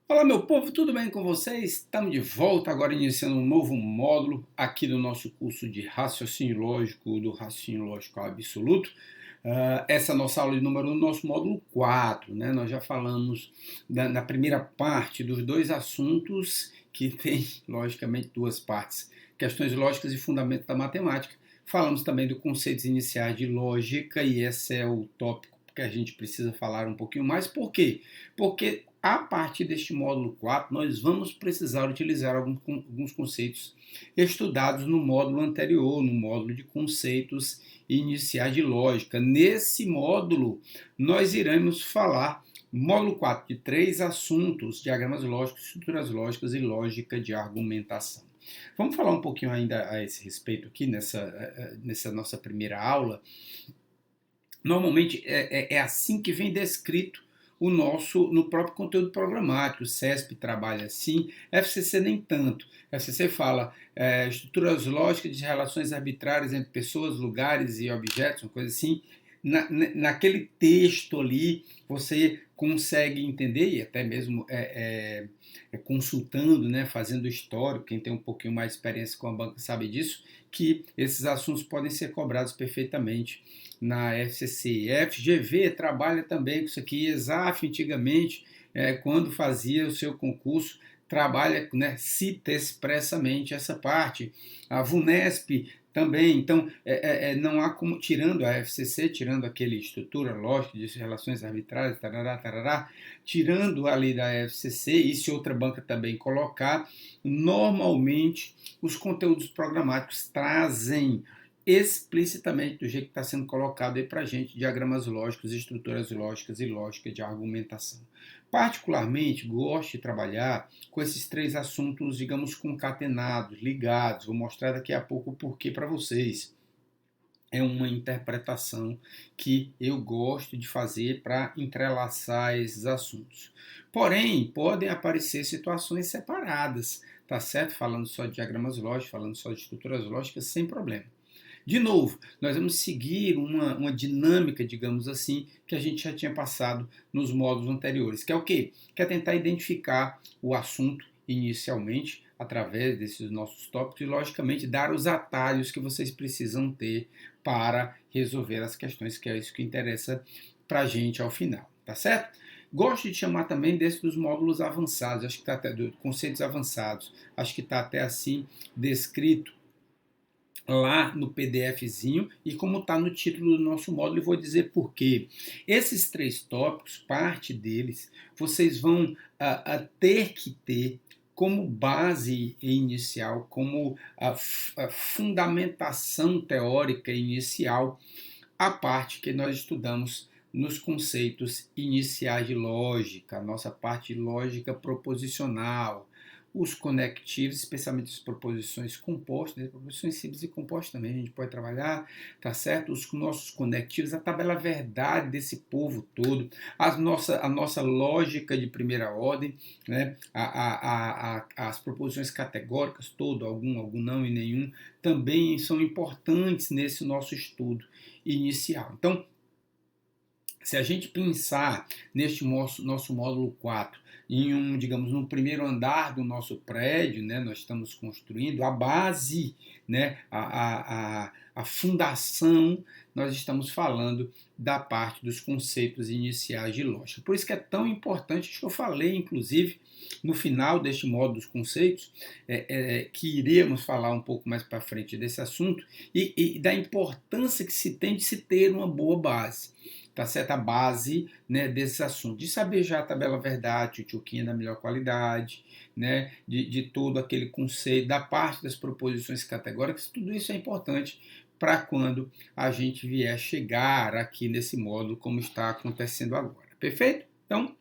Olá, meu povo, tudo bem com vocês? Estamos de volta agora iniciando um novo módulo aqui do nosso curso de raciocínio lógico, do raciocínio lógico absoluto. Essa é a nossa aula de número 1, nosso módulo 4, né? Nós já falamos na primeira parte dos dois assuntos que tem, logicamente, duas partes: questões lógicas e fundamentos da matemática. Falamos também dos conceitos iniciais de lógica, e esse é o tópico que a gente precisa falar um pouquinho mais. Por quê? Porque a partir deste módulo 4, nós vamos precisar utilizar alguns conceitos estudados no módulo anterior, no módulo de conceitos iniciais de lógica. Nesse módulo, nós iremos falar, módulo 4, de três assuntos: diagramas lógicos, estruturas lógicas e lógica de argumentação. Vamos falar um pouquinho ainda a esse respeito aqui nessa nossa primeira aula. Normalmente é assim que vem descrito no próprio conteúdo programático. O CESP trabalha assim, FCC nem tanto. FCC fala estruturas lógicas de relações arbitrárias entre pessoas, lugares e objetos, uma coisa assim. Naquele texto ali, você consegue entender, e até mesmo consultando, né, fazendo histórico, quem tem um pouquinho mais de experiência com a banca sabe disso, que esses assuntos podem ser cobrados perfeitamente na FCC. FGV trabalha também com isso aqui. ESAF, antigamente, quando fazia o seu concurso, trabalha, né, cita expressamente essa parte. A VUNESP também. Então, não há como, tirando a FCC, tirando aquele estrutura lógica de relações arbitrárias, tarará, tarará, tirando ali da FCC, e se outra banca também colocar, normalmente os conteúdos programáticos trazem explicitamente, do jeito que está sendo colocado aí para a gente, diagramas lógicos, estruturas lógicas e lógica de argumentação. Particularmente, gosto de trabalhar com esses três assuntos, digamos, concatenados, ligados. Vou mostrar daqui a pouco o porquê para vocês. É uma interpretação que eu gosto de fazer para entrelaçar esses assuntos. Porém, podem aparecer situações separadas, tá certo? Falando só de diagramas lógicos, falando só de estruturas lógicas, sem problema. De novo, nós vamos seguir uma dinâmica, digamos assim, que a gente já tinha passado nos módulos anteriores, que é o quê? Que é tentar identificar o assunto inicialmente, através desses nossos tópicos, e, logicamente, dar os atalhos que vocês precisam ter para resolver as questões, que é isso que interessa para a gente ao final, tá certo? Gosto de chamar também desses dos módulos avançados, acho que está até dos conceitos avançados, acho que está até assim descrito lá no PDFzinho, e como está no título do nosso módulo, eu vou dizer por quê. Esses três tópicos, parte deles, vocês vão ter que ter como base inicial, como a fundamentação teórica inicial, a parte que nós estudamos nos conceitos iniciais de lógica, a nossa parte de lógica proposicional, os conectivos, especialmente as proposições compostas, proposições simples e compostas também a gente pode trabalhar, tá certo? Os nossos conectivos, a tabela verdade desse povo todo, a nossa lógica de primeira ordem, né? As proposições categóricas, todo, algum não e nenhum, também são importantes nesse nosso estudo inicial. Então, se a gente pensar neste nosso módulo 4 em digamos, no primeiro andar do nosso prédio, né, nós estamos construindo a base, né, a fundação, nós estamos falando da parte dos conceitos iniciais de lógica. Por isso que é tão importante, acho que eu falei, inclusive, no final deste módulo dos conceitos, que iremos falar um pouco mais para frente desse assunto, e da importância que se tem de se ter uma boa base, tá certo? A base, né, desses assuntos, de saber já a tabela verdade, o tchuquinha da melhor qualidade, né, de todo aquele conceito, da parte das proposições categóricas, tudo isso é importante para quando a gente vier chegar aqui nesse módulo, como está acontecendo agora. Perfeito? Então,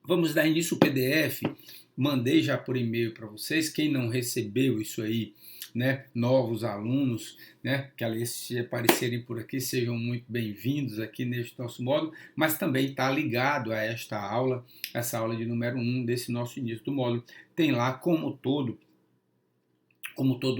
vamos dar início ao PDF. Mandei já por e-mail para vocês. Quem não recebeu isso aí, né, novos alunos, né, que aliás, se aparecerem por aqui, sejam muito bem-vindos aqui neste nosso módulo, mas também está ligado a esta aula, essa aula de número 1 desse nosso início do módulo. Tem lá, como todo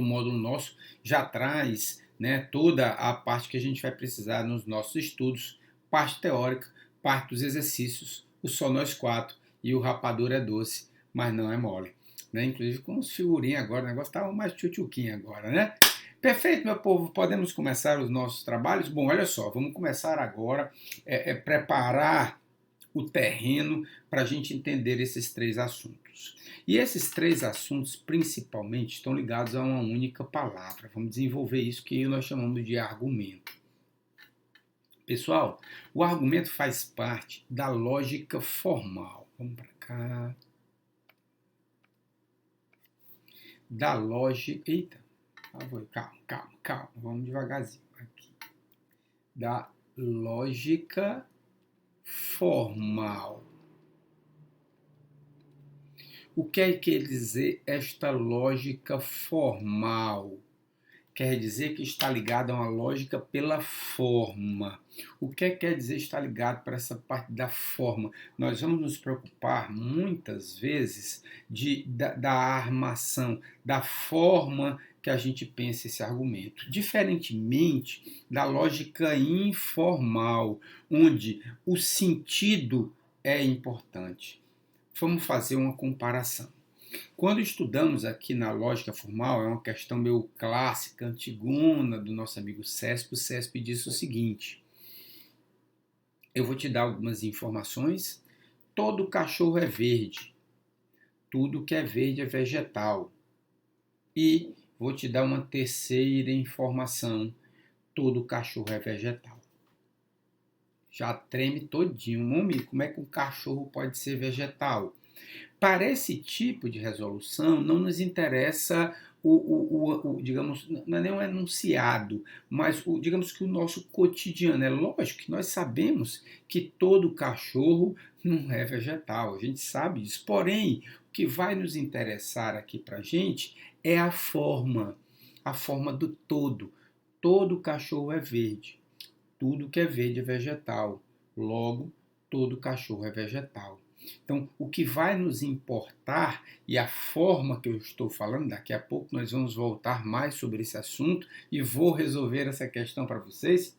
módulo nosso, já traz, né, toda a parte que a gente vai precisar nos nossos estudos, parte teórica, parte dos exercícios, o Só Nós Quatro e o Rapadura é Doce, mas não é mole. Né? Inclusive com os figurinhas agora, o negócio estava mais tchutchuquinho agora, né? Perfeito, meu povo, podemos começar os nossos trabalhos? Bom, olha só, vamos começar agora preparar o terreno para a gente entender esses três assuntos. E esses três assuntos, principalmente, estão ligados a uma única palavra. Vamos desenvolver isso que nós chamamos de argumento. Pessoal, o argumento faz parte da lógica formal. Vamos para cá. Da lógica... Eita, calma. Vamos devagarzinho aqui. Da lógica formal. O que quer dizer esta lógica formal? Quer dizer que está ligado a uma lógica pela forma. O que quer dizer estar ligado para essa parte da forma? Nós vamos nos preocupar muitas vezes da armação, da forma que a gente pensa esse argumento. Diferentemente da lógica informal, onde o sentido é importante. Vamos fazer uma comparação. Quando estudamos aqui na lógica formal, é uma questão meio clássica, antigona, do nosso amigo Cesp. O Cesp disse o seguinte: eu vou te dar algumas informações. Todo cachorro é verde. Tudo que é verde é vegetal. E vou te dar uma terceira informação. Todo cachorro é vegetal. Já treme todinho. Mami, como é que um cachorro pode ser vegetal? Para esse tipo de resolução, não nos interessa digamos, não é nem um enunciado, mas digamos que o nosso cotidiano. É lógico que nós sabemos que todo cachorro não é vegetal, a gente sabe disso. Porém, o que vai nos interessar aqui para a gente é a forma do todo. Todo cachorro é verde, tudo que é verde é vegetal, logo, todo cachorro é vegetal. Então, o que vai nos importar, e a forma que eu estou falando, daqui a pouco nós vamos voltar mais sobre esse assunto e vou resolver essa questão para vocês,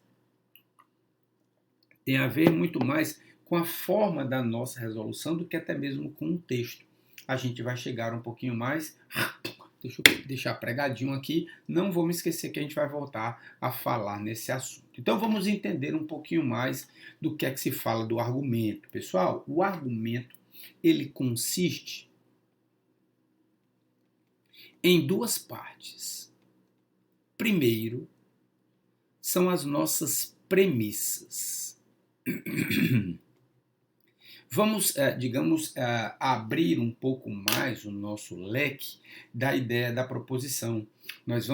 tem a ver muito mais com a forma da nossa resolução do que até mesmo com o texto. A gente vai chegar um pouquinho mais... Deixa eu deixar pregadinho aqui, não vou me esquecer que a gente vai voltar a falar nesse assunto. Então vamos entender um pouquinho mais do que é que se fala do argumento. Pessoal, o argumento, ele consiste em duas partes. Primeiro, são as nossas premissas. Vamos, digamos, abrir um pouco mais o nosso leque da ideia da proposição. Nós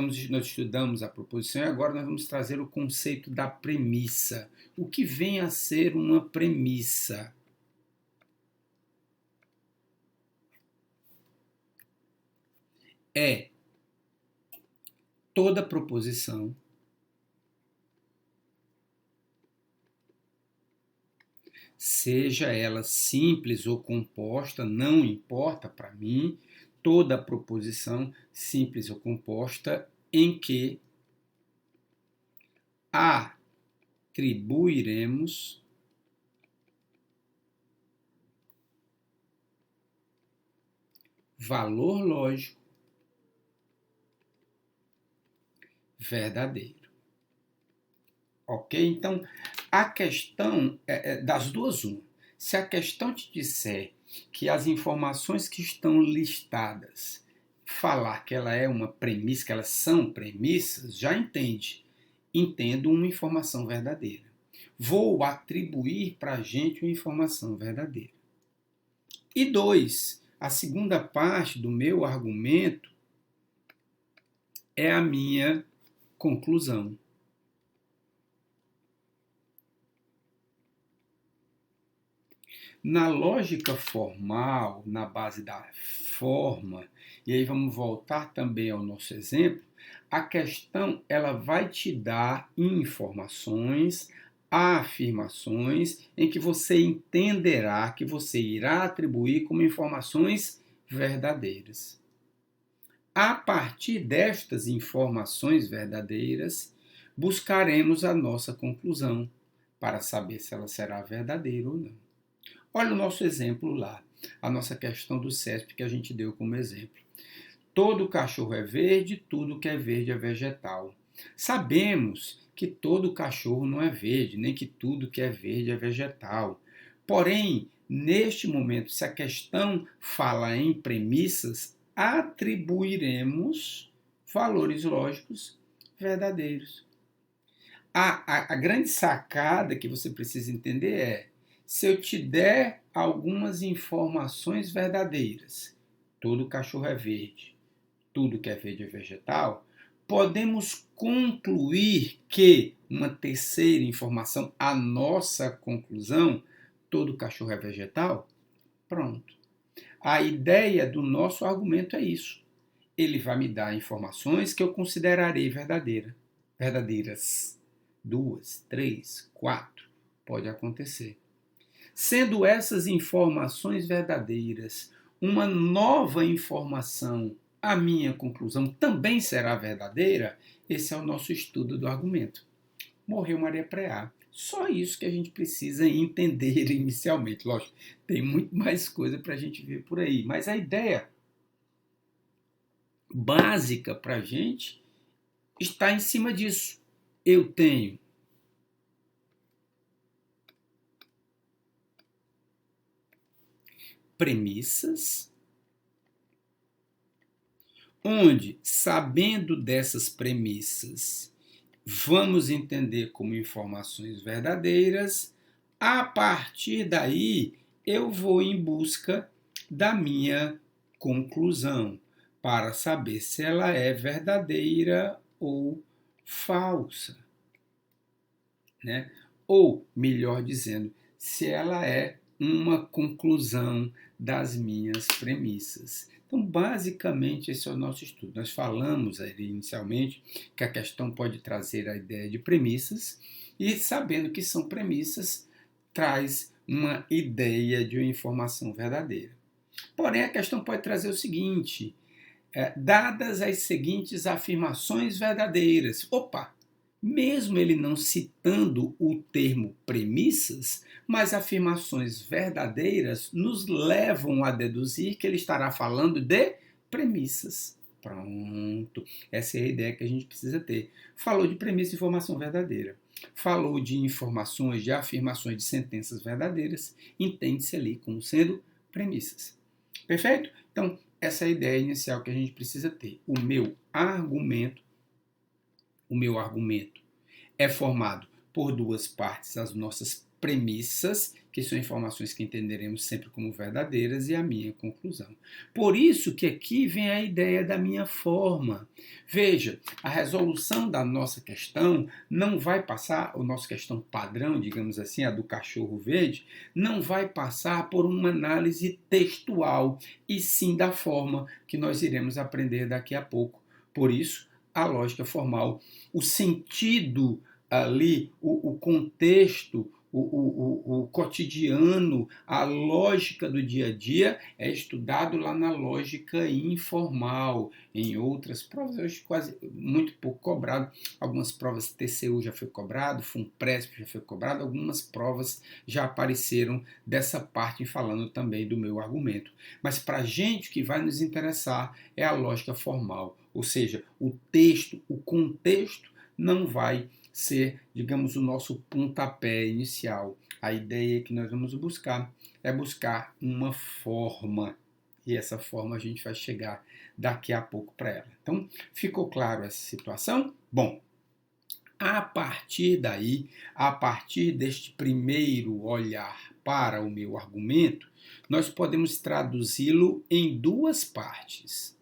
estudamos a proposição e agora nós vamos trazer o conceito da premissa. O que vem a ser uma premissa? É toda proposição seja ela simples ou composta, não importa para mim, toda proposição simples ou composta em que atribuiremos valor lógico verdadeiro. Ok? Então, a questão das duas, uma. Se a questão te disser que as informações que estão listadas, falar que ela é uma premissa, que elas são premissas, já entende. Entendo uma informação verdadeira. Vou atribuir para a gente uma informação verdadeira. E dois, a segunda parte do meu argumento é a minha conclusão. Na lógica formal, na base da forma, e aí vamos voltar também ao nosso exemplo, a questão ela vai te dar informações, afirmações, em que você entenderá que você irá atribuir como informações verdadeiras. A partir destas informações verdadeiras, buscaremos a nossa conclusão, para saber se ela será verdadeira ou não. Olha o nosso exemplo lá, a nossa questão do CESP que a gente deu como exemplo. Todo cachorro é verde, tudo que é verde é vegetal. Sabemos que todo cachorro não é verde, nem que tudo que é verde é vegetal. Porém, neste momento, se a questão fala em premissas, atribuiremos valores lógicos verdadeiros. A grande sacada que você precisa entender é: se eu te der algumas informações verdadeiras, todo cachorro é verde, tudo que é verde é vegetal, podemos concluir que, uma terceira informação, a nossa conclusão, todo cachorro é vegetal? Pronto. A ideia do nosso argumento é isso. Ele vai me dar informações que eu considerarei verdadeiras. 2, 3, 4. Pode acontecer. Sendo essas informações verdadeiras uma nova informação, a minha conclusão também será verdadeira? Esse é o nosso estudo do argumento. Morreu Maria Preá. Só isso que a gente precisa entender inicialmente. Lógico, tem muito mais coisa para a gente ver por aí. Mas a ideia básica para a gente está em cima disso. Eu tenho premissas, onde, sabendo dessas premissas, vamos entender como informações verdadeiras. A partir daí, eu vou em busca da minha conclusão, para saber se ela é verdadeira ou falsa, né? Ou, melhor dizendo, se ela é uma conclusão das minhas premissas. Então, basicamente, esse é o nosso estudo. Nós falamos inicialmente que a questão pode trazer a ideia de premissas, e sabendo que são premissas, traz uma ideia de uma informação verdadeira. Porém, a questão pode trazer o seguinte: dadas as seguintes afirmações verdadeiras. Opa! Mesmo ele não citando o termo premissas, mas afirmações verdadeiras nos levam a deduzir que ele estará falando de premissas. Pronto. Essa é a ideia que a gente precisa ter. Falou de premissa e informação verdadeira. Falou de informações, de afirmações de sentenças verdadeiras. Entende-se ali como sendo premissas. Perfeito? Então, essa é a ideia inicial que a gente precisa ter. O meu argumento é formado por duas partes: as nossas premissas, que são informações que entenderemos sempre como verdadeiras, e a minha conclusão. Por isso que aqui vem a ideia da minha forma. Veja, a resolução da nossa questão não vai passar, a nossa questão padrão, digamos assim, a do cachorro verde, não vai passar por uma análise textual, e sim da forma, que nós iremos aprender daqui a pouco. Por isso, a lógica formal, o sentido ali, o contexto, o cotidiano, a lógica do dia a dia é estudado lá na lógica informal. Em outras provas, hoje quase muito pouco cobrado. Algumas provas TCU já foi cobrado, FUNPRESP já foi cobrado, algumas provas já apareceram dessa parte falando também do meu argumento. Mas para a gente, o que vai nos interessar é a lógica formal, ou seja, o texto, o contexto não vai ser, digamos, o nosso pontapé inicial. A ideia que nós vamos buscar é buscar uma forma, e essa forma a gente vai chegar daqui a pouco para ela. Então, ficou claro essa situação? Bom, a partir daí, a partir deste primeiro olhar para o meu argumento, nós podemos traduzi-lo em duas partes.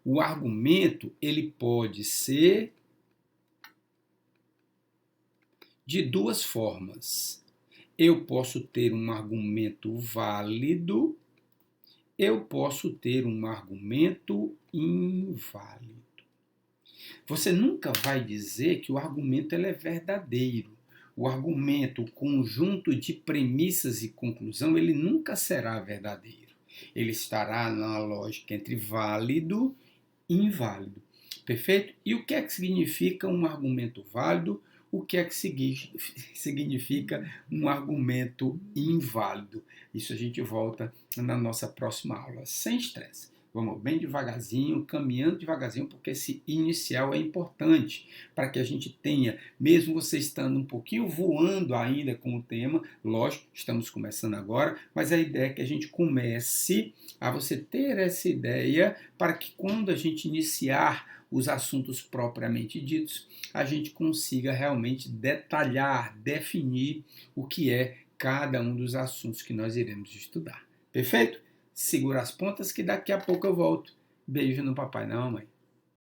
O argumento, ele pode ser de duas formas. Eu posso ter um argumento válido, eu posso ter um argumento inválido. Você nunca vai dizer que o argumento ele é verdadeiro. O argumento, o conjunto de premissas e conclusão, ele nunca será verdadeiro. Ele estará na lógica entre válido e inválido. Perfeito? E o que é que significa um argumento válido? o que é que significa um argumento inválido. Isso a gente volta na nossa próxima aula, sem estresse. Vamos bem devagarzinho, caminhando devagarzinho, porque esse inicial é importante para que a gente tenha, mesmo você estando um pouquinho voando ainda com o tema, lógico, estamos começando agora, mas a ideia é que a gente comece a você ter essa ideia para que quando a gente iniciar os assuntos propriamente ditos, a gente consiga realmente detalhar, definir o que é cada um dos assuntos que nós iremos estudar. Perfeito? Segura as pontas que daqui a pouco eu volto. Beijo no papai e na mamãe.